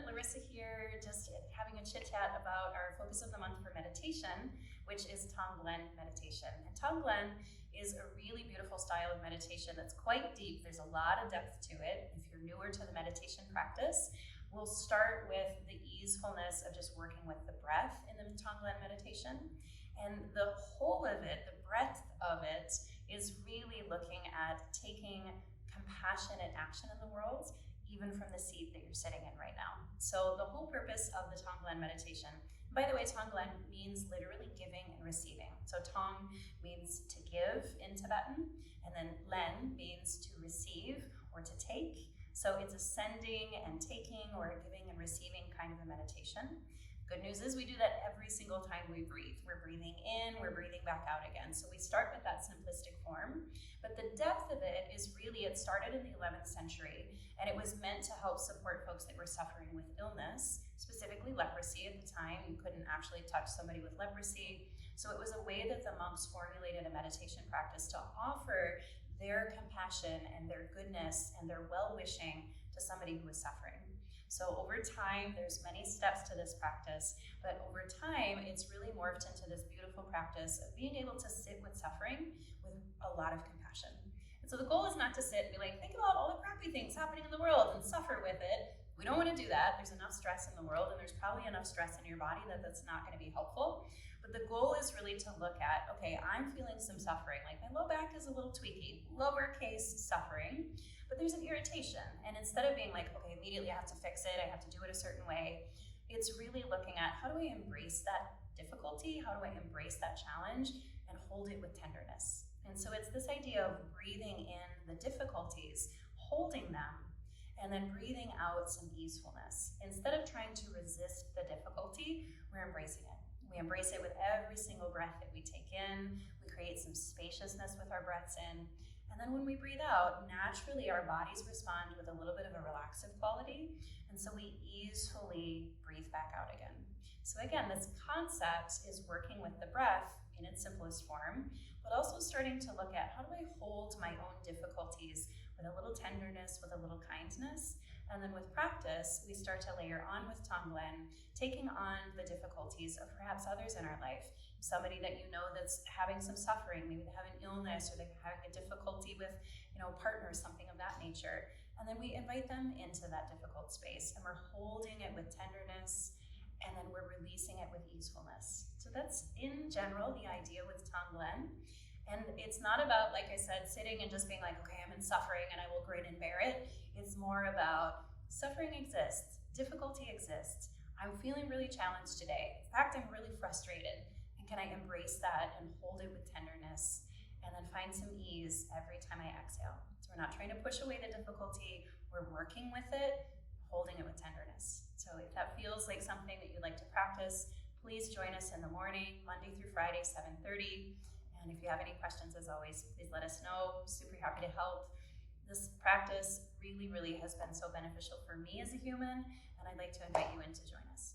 Larissa here, just having a chit chat about our focus of the month for meditation, which is Tonglen Meditation. And Tonglen is a really beautiful style of meditation that's quite deep. There's a lot of depth to it. If you're newer to the meditation practice, we'll start with the easefulness of just working with the breath in the Tonglen meditation. And the whole of it, the breadth of it, is really looking at taking compassionate action in the world, even from the seat that you're sitting in right now. So the whole purpose of the Tonglen meditation, by the way, Tonglen means literally giving and receiving. So Tong means to give in Tibetan, and then Len means to receive or to take. So it's a sending and taking or a giving and receiving kind of a meditation. Good news is we do that every single time we breathe. We're breathing in, we're breathing back out again. So we start with that simplistic form, but the depth of it is really, it started in the 11th century, and it was meant to help support folks that were suffering with illness, specifically leprosy at the time. You couldn't actually touch somebody with leprosy. So it was a way that the monks formulated a meditation practice to offer their compassion and their goodness and their well-wishing to somebody who was suffering. So over time, there's many steps to this practice, but over time, it's really morphed into this beautiful practice of being able to sit with suffering with a lot of compassion. And so the goal is not to sit and be like, think about all the crappy things happening in the world and suffer with it. We don't want to do that. There's enough stress in the world, and there's probably enough stress in your body that's not going to be helpful. But the goal is really to look at, okay, I'm feeling some suffering, like my low back is a little tweaky, lowercase suffering, but there's an irritation. And instead of being like, okay, immediately I have to fix it, I have to do it a certain way, it's really looking at how do I embrace that difficulty? How do I embrace that challenge and hold it with tenderness? And so it's this idea of breathing in the difficulties, holding them, and then breathing out some easefulness. Instead of trying to resist the difficulty, we're embracing it. We embrace it with every single breath that we take in. We create some spaciousness with our breaths in. And then when we breathe out, naturally our bodies respond with a little bit of a relaxive quality. And so we easily breathe back out again. So again, this concept is working with the breath in its simplest form, but also starting to look at how do I hold my own difficulties with a little tenderness, with a little kindness. And then with practice, we start to layer on with Tonglen, taking on the difficulties of perhaps others in our life. Somebody that you know that's having some suffering, maybe they have an illness or they're having a difficulty with, partners, something of that nature. And then we invite them into that difficult space, and we're holding it with tenderness, and then we're releasing it with easefulness. So that's in general the idea with Tonglen. And it's not about, like I said, sitting and just being like, okay, I'm in suffering and I will grin and bear it. It's more about suffering exists, difficulty exists. I'm feeling really challenged today. In fact, I'm really frustrated. And can I embrace that and hold it with tenderness, and then find some ease every time I exhale? So we're not trying to push away the difficulty. We're working with it, holding it with tenderness. So if that feels like something that you'd like to practice, please join us in the morning, Monday through Friday, 7:30. And if you have any questions, as always, please let us know. Super happy to help. This practice really, really has been so beneficial for me as a human, and I'd like to invite you in to join us.